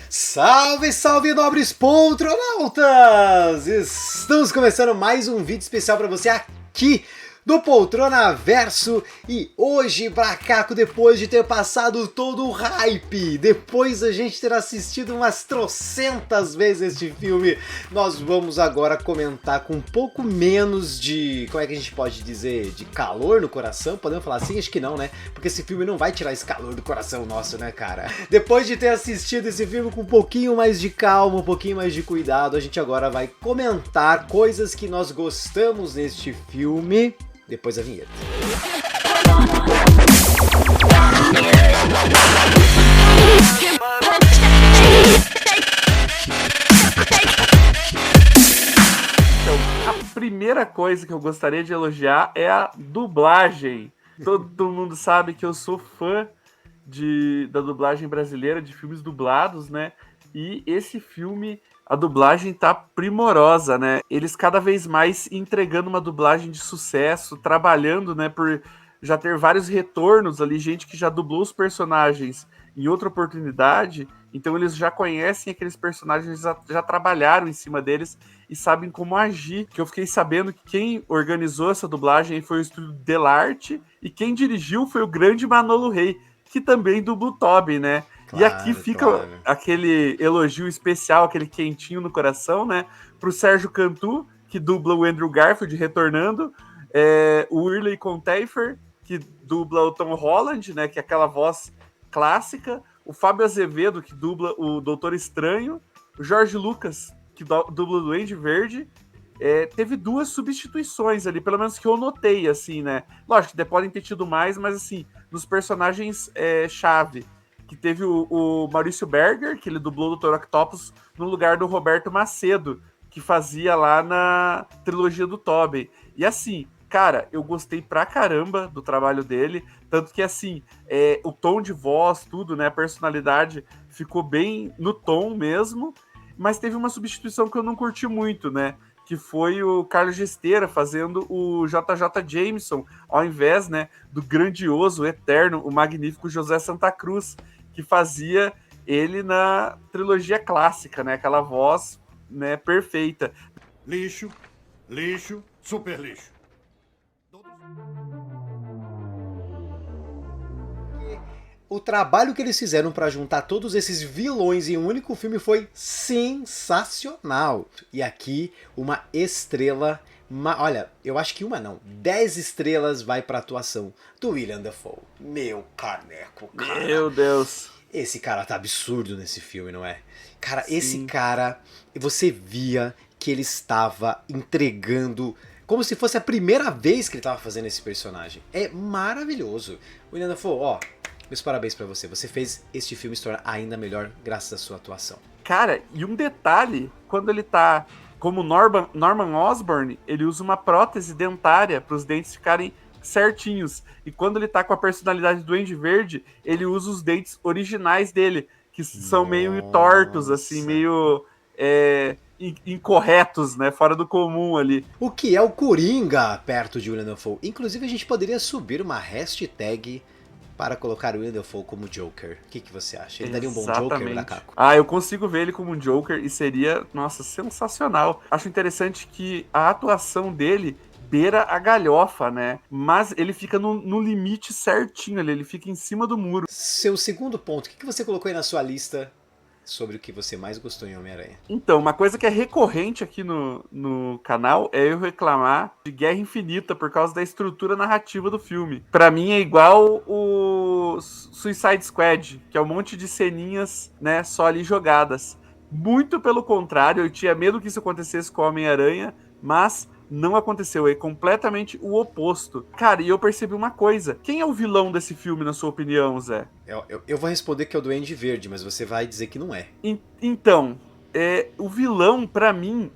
Salve, salve, nobres poltronautas! Estamos começando mais um vídeo especial para você aqui do Poltronaverso e hoje, Bracaco, depois de ter passado todo o hype, depois da gente ter assistido umas trocentas vezes este filme, nós vamos agora comentar com um pouco menos de, como é que a gente pode dizer, de calor no coração, podemos falar assim? Acho que não, né? Porque esse filme não vai tirar esse calor do coração nosso, né, cara? Depois de ter assistido esse filme com um pouquinho mais de calma, um pouquinho mais de cuidado, a gente agora vai comentar coisas que nós gostamos neste filme. Depois da vinheta. Então, a primeira coisa que eu gostaria de elogiar é a dublagem. Todo mundo sabe que eu sou fã da dublagem brasileira, de filmes dublados, né? E esse filme, a dublagem tá primorosa, né? Eles cada vez mais entregando uma dublagem de sucesso, trabalhando, né, por já ter vários retornos ali, gente que já dublou os personagens em outra oportunidade, então eles já conhecem aqueles personagens, já trabalharam em cima deles e sabem como agir. Que eu fiquei sabendo que quem organizou essa dublagem foi o estúdio Delarte e quem dirigiu foi o grande Manolo Rey, que também dubla o Tobey, né? Claro, e aqui fica aquele elogio especial, aquele quentinho no coração, né? Pro Sérgio Cantu, que dubla o Andrew Garfield retornando, o Whirley Conteifer, que dubla o Tom Holland, né? Que é aquela voz clássica, o Fábio Azevedo, que dubla o Doutor Estranho, o Jorge Lucas, que dubla o Duende Verde. Teve duas substituições ali, pelo menos que eu notei, assim, né? Lógico que podem ter tido mais, mas assim, nos personagens chave, que teve o Maurício Berger, que ele dublou o Dr. Octopus no lugar do Roberto Macedo, que fazia lá na trilogia do Tobey. E assim, cara, eu gostei pra caramba do trabalho dele, tanto que assim, o tom de voz, tudo, né, a personalidade ficou bem no tom mesmo, mas teve uma substituição que eu não curti muito, né, que foi o Carlos Gesteira fazendo o JJ Jameson, ao invés, né, do grandioso, eterno, o magnífico José Santa Cruz, que fazia ele na trilogia clássica, né, aquela voz, né, perfeita. Lixo, lixo, super lixo. O trabalho que eles fizeram para juntar todos esses vilões em um único filme foi sensacional. E aqui, uma estrela, olha, eu acho que uma não, 10 estrelas vai para a atuação do William Dafoe. Meu caneco, cara. Meu Deus. Esse cara tá absurdo nesse filme, não é? Cara, Sim. Esse cara, você via que ele estava entregando como se fosse a primeira vez que ele estava fazendo esse personagem. É maravilhoso. William Dafoe, ó, meus parabéns pra você. Você fez este filme se tornar ainda melhor graças à sua atuação. Cara, e um detalhe, quando ele tá como Norman Osborn, ele usa uma prótese dentária para os dentes ficarem certinhos. E quando ele tá com a personalidade do Duende Verde, ele usa os dentes originais dele, que são meio tortos, assim, meio incorretos, né? Fora do comum ali. O que é o Coringa perto de William Dafoe? Inclusive a gente poderia subir uma hashtag para colocar o William Dafoe como Joker. O que você acha? Ele daria um bom Joker, Bracaco? Eu consigo ver ele como um Joker e seria, nossa, sensacional. Acho interessante que a atuação dele beira a galhofa, né? Mas ele fica no limite certinho ali, ele fica em cima do muro. Seu segundo ponto, o que você colocou aí na sua lista sobre o que você mais gostou em Homem-Aranha? Então, uma coisa que é recorrente aqui no canal é eu reclamar de Guerra Infinita por causa da estrutura narrativa do filme. Pra mim é igual o Suicide Squad, que é um monte de ceninhas, né, só ali jogadas. Muito pelo contrário, eu tinha medo que isso acontecesse com o Homem-Aranha, mas não aconteceu, é completamente o oposto. Cara, e eu percebi uma coisa. Quem é o vilão desse filme, na sua opinião, Zé? Eu vou responder que é o Duende Verde, mas você vai dizer que não é. Então, o vilão, pra mim,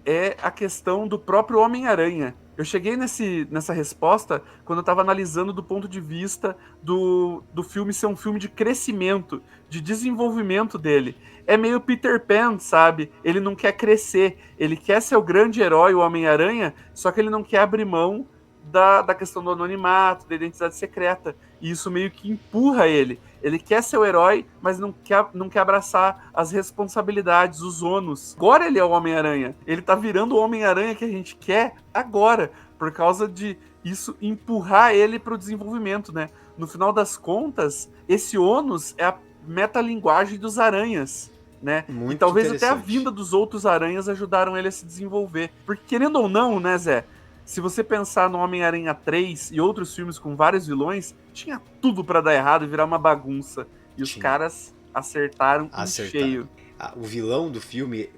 é a questão do próprio Homem-Aranha. Eu cheguei nessa resposta quando eu tava analisando do ponto de vista do filme ser um filme de crescimento, de desenvolvimento dele. É meio Peter Pan, sabe? Ele não quer crescer, ele quer ser o grande herói, o Homem-Aranha, só que ele não quer abrir mão da questão do anonimato, da identidade secreta. e isso meio que empurra ele. Ele quer ser o herói, mas não quer abraçar as responsabilidades, os ônus. Agora ele é o Homem-Aranha. Ele tá virando o Homem-Aranha que a gente quer agora, por causa de isso empurrar ele pro desenvolvimento, né? No final das contas, esse ônus é a metalinguagem dos aranhas, né? Muito e talvez até a interessante. vinda dos outros aranhas ajudaram ele a se desenvolver. Porque, querendo ou não, né, Zé? Se você pensar no Homem-Aranha 3 e outros filmes com vários vilões, tinha tudo pra dar errado e virar uma bagunça. E os caras acertaram em cheio. O vilão do filme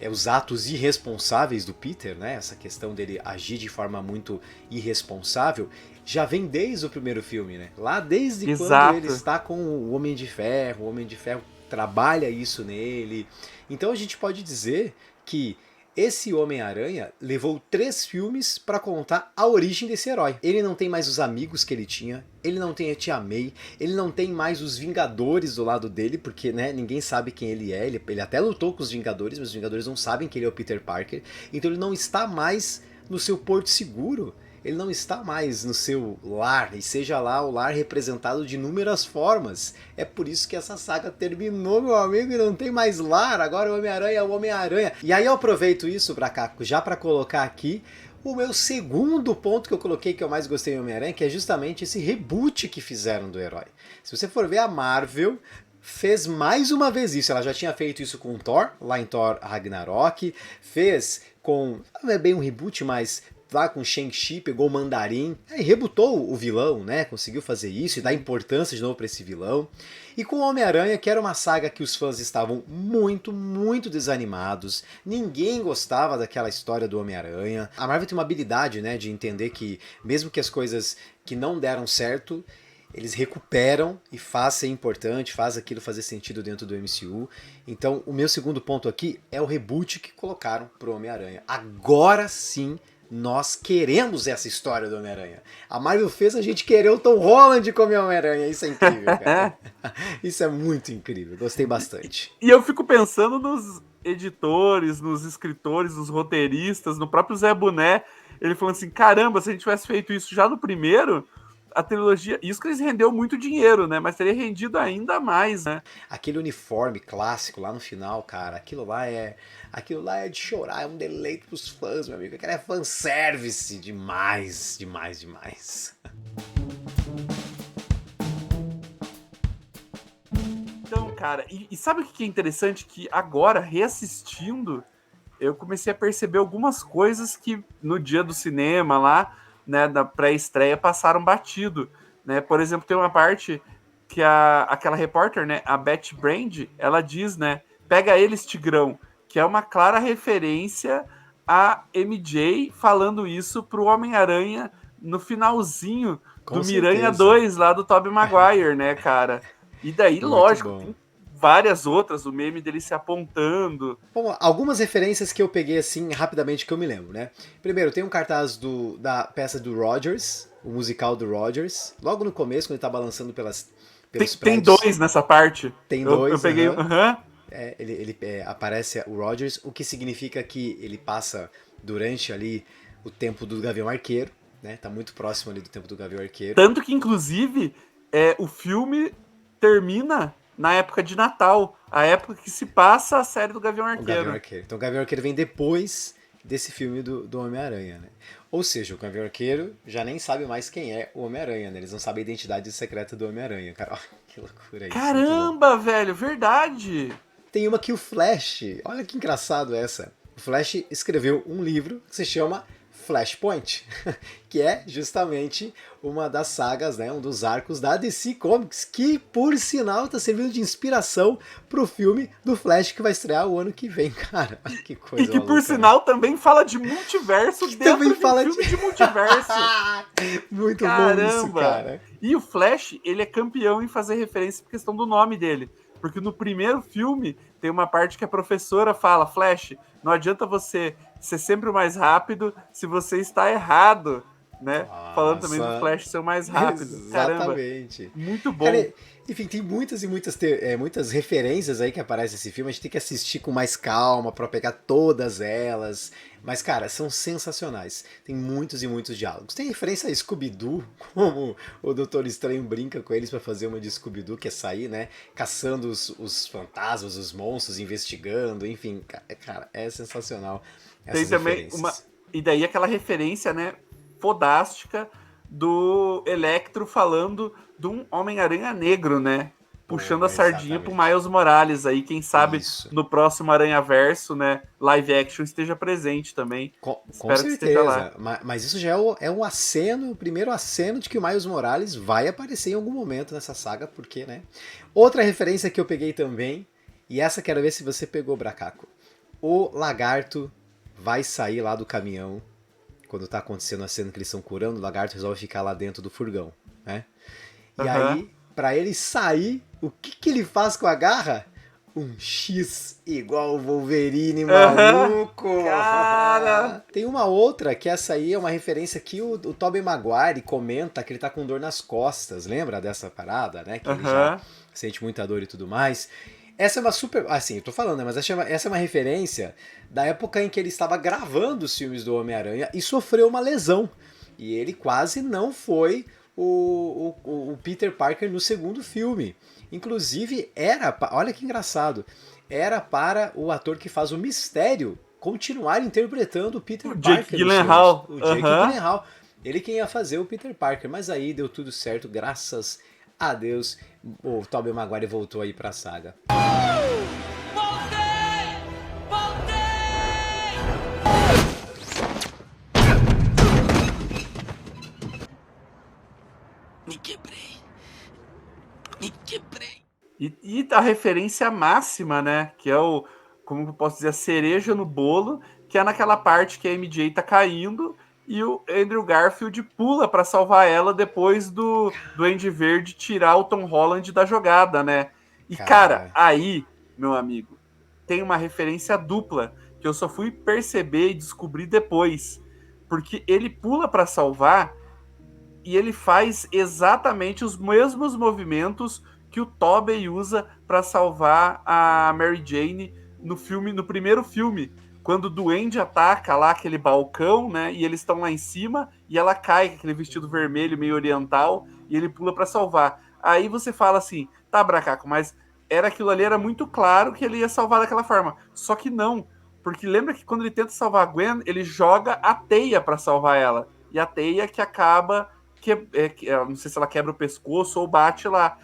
é os atos irresponsáveis do Peter, né? Essa questão dele agir de forma muito irresponsável, já vem desde o primeiro filme, né? Lá desde quando ele está com o Homem de Ferro, trabalha isso nele. Então a gente pode dizer que esse Homem-Aranha levou 3 filmes para contar a origem desse herói. Ele não tem mais os amigos que ele tinha, ele não tem a Tia May, ele não tem mais os Vingadores do lado dele, porque né, ninguém sabe quem ele é. Ele até lutou com os Vingadores, mas os Vingadores não sabem que ele é o Peter Parker. Então ele não está mais no seu porto seguro. Ele não está mais no seu lar, e seja lá o lar representado de inúmeras formas. É por isso que essa saga terminou, meu amigo, e não tem mais lar. Agora o Homem-Aranha é o Homem-Aranha. E aí eu aproveito isso, Bracaco, já para colocar aqui o meu segundo ponto que eu coloquei que eu mais gostei do Homem-Aranha, que é justamente esse reboot que fizeram do herói. Se você for ver, a Marvel fez mais uma vez isso. Ela já tinha feito isso com Thor, lá em Thor Ragnarok, fez com, não é bem um reboot, mas lá com Shang-Chi, pegou o Mandarim, e rebutou o vilão, né? Conseguiu fazer isso e dar importância de novo para esse vilão. E com o Homem-Aranha, que era uma saga que os fãs estavam muito, muito desanimados. Ninguém gostava daquela história do Homem-Aranha. A Marvel tem uma habilidade, né, de entender que mesmo que as coisas que não deram certo, eles recuperam e faz ser importante, faz aquilo fazer sentido dentro do MCU. Então, o meu segundo ponto aqui é o reboot que colocaram pro Homem-Aranha. Agora sim, nós queremos essa história do Homem-Aranha. A Marvel fez a gente querer o Tom Holland como Homem-Aranha. Isso é incrível, cara. Isso é muito incrível. Gostei bastante. E eu fico pensando nos editores, nos escritores, nos roteiristas, no próprio Zé Boné. Ele falando assim, caramba, se a gente tivesse feito isso já no primeiro, a trilogia... Isso que eles rendeu muito dinheiro, né? Mas teria rendido ainda mais, né? Aquele uniforme clássico lá no final, cara, aquilo lá é de chorar, é um deleite pros fãs, meu amigo. Aquilo é fanservice demais, demais, demais. Então, cara, e sabe o que é interessante? Que agora, reassistindo, eu comecei a perceber algumas coisas que no dia do cinema lá, né, da pré-estreia, passaram batido, né? Por exemplo, tem uma parte que aquela repórter, né, a Beth Brand, ela diz, né, pega eles, Tigrão, que é uma clara referência a MJ falando isso pro Homem-Aranha no finalzinho Com do certeza. Miranha 2, lá do Tobey Maguire, né, cara? E daí, Muito lógico, bom. tem várias outras, o meme dele se apontando. Bom, algumas referências que eu peguei assim rapidamente que eu me lembro, né? Primeiro, tem um cartaz da peça do Rogers, o musical do Rogers, logo no começo, quando ele tá balançando pelos Tem prédios. 2 nessa parte. Tem 2, eu peguei. Ele aparece o Rogers, o que significa que ele passa durante ali o tempo do Gavião Arqueiro, né? Tá muito próximo ali do tempo do Gavião Arqueiro. Tanto que, inclusive, o filme termina na época de Natal, a época que se passa a série do Gavião Arqueiro. Então o Gavião Arqueiro vem depois desse filme do Homem-Aranha, né? Ou seja, o Gavião Arqueiro já nem sabe mais quem é o Homem-Aranha, né? Eles não sabem a identidade secreta do Homem-Aranha, cara. Que loucura isso. Caramba, velho, verdade! Tem uma que o Flash, olha que engraçado essa. O Flash escreveu um livro que se chama Flashpoint, que é justamente uma das sagas, né, um dos arcos da DC Comics, que por sinal está servindo de inspiração pro filme do Flash que vai estrear o ano que vem, cara. Olha que coisa E que maluca, por sinal também fala de multiverso que dentro também de fala filme de multiverso. Muito Caramba. bom isso, cara. E o Flash, ele é campeão em fazer referência por questão do nome dele. Porque no primeiro filme tem uma parte que a professora fala, Flash, não adianta você ser sempre o mais rápido se você está errado, né? Nossa. Falando também do Flash ser o mais rápido. Caramba, Exatamente. muito bom. Cara, enfim, tem muitas e muitas referências aí que aparecem nesse filme. A gente tem que assistir com mais calma pra pegar todas elas. Mas, cara, são sensacionais. Tem muitos e muitos diálogos. Tem referência a Scooby-Doo, como o Doutor Estranho brinca com eles pra fazer uma de Scooby-Doo, que é sair, né? Caçando os fantasmas, os monstros, investigando. Enfim, cara, é sensacional. Tem Essas também referências. E daí aquela referência, né, fodástica do Electro falando de um Homem-Aranha negro, né? Puxando a sardinha pro Exatamente. Miles Morales aí, quem sabe Isso. no próximo Aranha-Verso, né, live action esteja presente também. Com Espero que esteja lá. certeza, mas isso já é um aceno, o primeiro aceno de que o Miles Morales vai aparecer em algum momento nessa saga, porque, né? Outra referência que eu peguei também, e essa quero ver se você pegou, Bracaco. O lagarto vai sair lá do caminhão, quando tá acontecendo a cena que eles estão curando, o lagarto resolve ficar lá dentro do furgão, né? E aí, pra ele sair, o que ele faz com a garra? Um X igual o Wolverine, maluco! Cara! Tem uma outra, que essa aí é uma referência que o Tobey Maguire comenta que ele tá com dor nas costas, lembra dessa parada, né? Que ele já sente muita dor e tudo mais. Essa é uma super... Assim, eu tô falando, né? Mas essa é uma referência da época em que ele estava gravando os filmes do Homem-Aranha e sofreu uma lesão. E ele quase não foi o Peter Parker no segundo filme. Inclusive, olha que engraçado, era para o ator que faz o Mistério continuar interpretando o Peter Parker. Jake Gyllenhaal. O Jake Gyllenhaal. Ele quem ia fazer o Peter Parker, mas aí deu tudo certo, graças a Deus. O Tobey Maguire voltou aí pra saga. Me quebrei. E a referência máxima, né? Que é o, como eu posso dizer, a cereja no bolo, que é naquela parte que a MJ tá caindo e o Andrew Garfield pula pra salvar ela depois do Duende Verde tirar o Tom Holland da jogada, né? E, cara, aí, meu amigo, tem uma referência dupla que eu só fui perceber e descobrir depois. Porque ele pula pra salvar e ele faz exatamente os mesmos movimentos que o Tobey usa para salvar a Mary Jane no primeiro filme, quando o Duende ataca lá aquele balcão, né, e eles estão lá em cima e ela cai com aquele vestido vermelho meio oriental e ele pula para salvar. Aí você fala assim, tá, Bracaco, mas aquilo ali era muito claro que ele ia salvar daquela forma. Só que não, porque lembra que quando ele tenta salvar a Gwen, ele joga a teia para salvar ela. E a teia que acaba não sei se ela quebra o pescoço ou bate lá.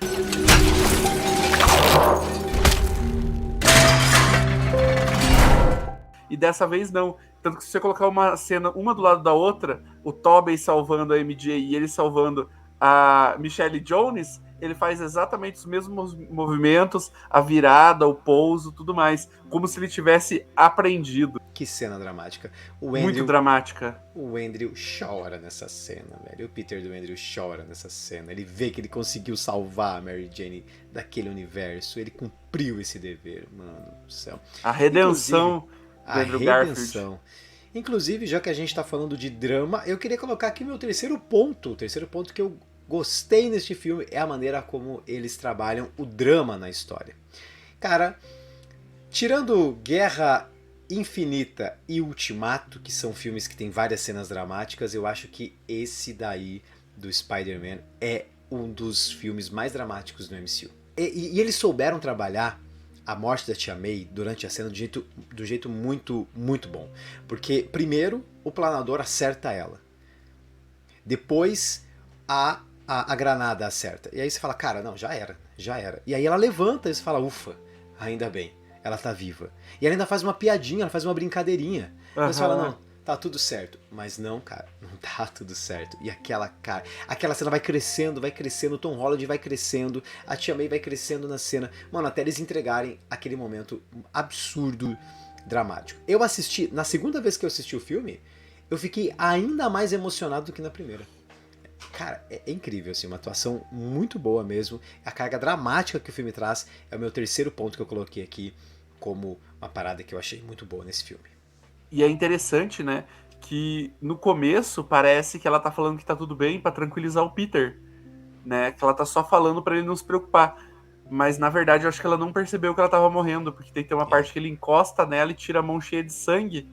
E dessa vez não. Tanto que se você colocar uma cena uma do lado da outra, o Tobey salvando a MJ e ele salvando a Michelle Jones, ele faz exatamente os mesmos movimentos, a virada, o pouso, tudo mais, como se ele tivesse aprendido. Que cena dramática. Muito dramática. O Andrew chora nessa cena, velho. O Peter do Andrew chora nessa cena. Ele vê que ele conseguiu salvar a Mary Jane daquele universo. Ele cumpriu esse dever, mano do céu. A redenção do Andrew Garfield. Inclusive, já que a gente tá falando de drama, eu queria colocar aqui meu terceiro ponto. O terceiro ponto que eu gostei neste filme é a maneira como eles trabalham o drama na história. Cara, tirando Guerra Infinita e Ultimato, que são filmes que tem várias cenas dramáticas, eu acho que esse daí do Spider-Man é um dos filmes mais dramáticos do MCU. E eles souberam trabalhar a morte da Tia May durante a cena do jeito muito, muito bom. Porque, primeiro, o planador acerta ela. Depois, a granada acerta. E aí você fala, cara, não, já era. E aí ela levanta e você fala, ufa, ainda bem, ela tá viva. E ela ainda faz uma piadinha, ela faz uma brincadeirinha. Uhum. Você fala, não, tá tudo certo. Mas não, cara, não tá tudo certo. E aquela cena vai crescendo, o Tom Holland vai crescendo, a Tia May vai crescendo na cena. Mano, até eles entregarem aquele momento absurdo, dramático. Eu assisti, na segunda vez que eu assisti o filme, eu fiquei ainda mais emocionado do que na primeira. Cara, é incrível, assim, uma atuação muito boa mesmo. A carga dramática que o filme traz é o meu terceiro ponto que eu coloquei aqui como uma parada que eu achei muito boa nesse filme. E é interessante, né, que no começo parece que ela tá falando que tá tudo bem pra tranquilizar o Peter, né? Que ela tá só falando pra ele não se preocupar. Mas na verdade eu acho que ela não percebeu que ela tava morrendo, porque tem que ter uma parte que ele encosta nela e tira a mão cheia de sangue.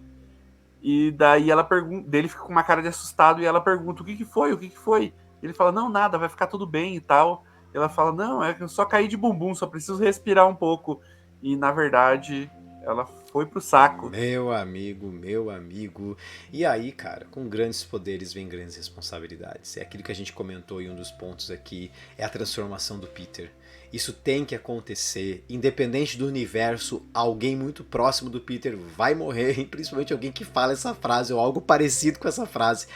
E daí ela pergunta, dele fica com uma cara de assustado e ela pergunta: o que que foi? O que que foi? E ele fala: não, nada, vai ficar tudo bem e tal. E ela fala: não, é que eu só caí de bumbum, só preciso respirar um pouco. E na verdade ela foi pro saco. Meu amigo, meu amigo. E aí, cara, com grandes poderes vem grandes responsabilidades. É aquilo que a gente comentou em um dos pontos aqui, é a transformação do Peter. Isso tem que acontecer, independente do universo, alguém muito próximo do Peter vai morrer, e principalmente alguém que fala essa frase ou algo parecido com essa frase.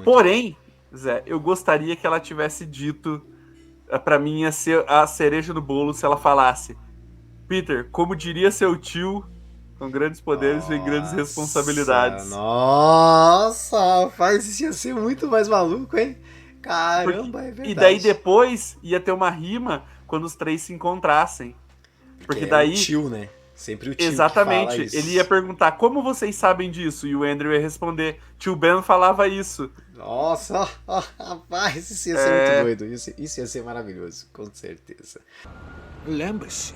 Porém, Zé, eu gostaria que ela tivesse dito, pra mim ia ser a cereja do bolo se ela falasse: Peter, como diria seu tio, com grandes poderes vem grandes responsabilidades. Nossa, faz isso ia ser muito mais maluco, hein? Caramba, é verdade. E daí depois ia ter uma rima quando os três se encontrassem. Porque daí... o tio, né? Sempre o tio. Exatamente. Que fala isso. Ele ia perguntar: como vocês sabem disso? E o Andrew ia responder: tio Ben falava isso. Nossa, rapaz, isso ia ser muito doido. Isso ia ser maravilhoso, com certeza. Lembre-se,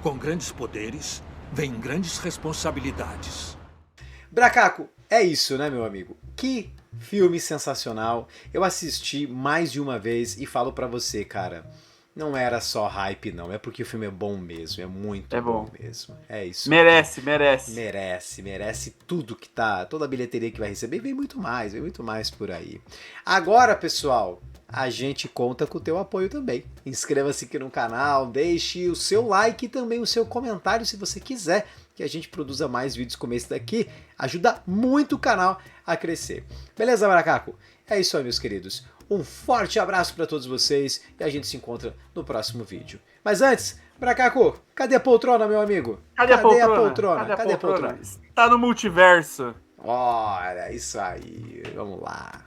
com grandes poderes vem grandes responsabilidades. Bracaco, é isso, né, meu amigo? Que filme sensacional. Eu assisti mais de uma vez e falo pra você, cara, não era só hype, não. É porque o filme é bom mesmo, é muito bom mesmo. É isso. Merece. Merece tudo que tá, toda a bilheteria que vai receber, vem muito mais por aí. Agora, pessoal, a gente conta com o teu apoio também. Inscreva-se aqui no canal, deixe o seu like e também o seu comentário se você quiser que a gente produza mais vídeos como esse daqui. Ajuda muito o canal a crescer. Beleza, Bracaco? É isso aí, meus queridos. Um forte abraço para todos vocês e a gente se encontra no próximo vídeo. Mas antes, Bracaco, cadê a poltrona, meu amigo? Cadê a poltrona? Está no multiverso. Olha, isso aí. Vamos lá.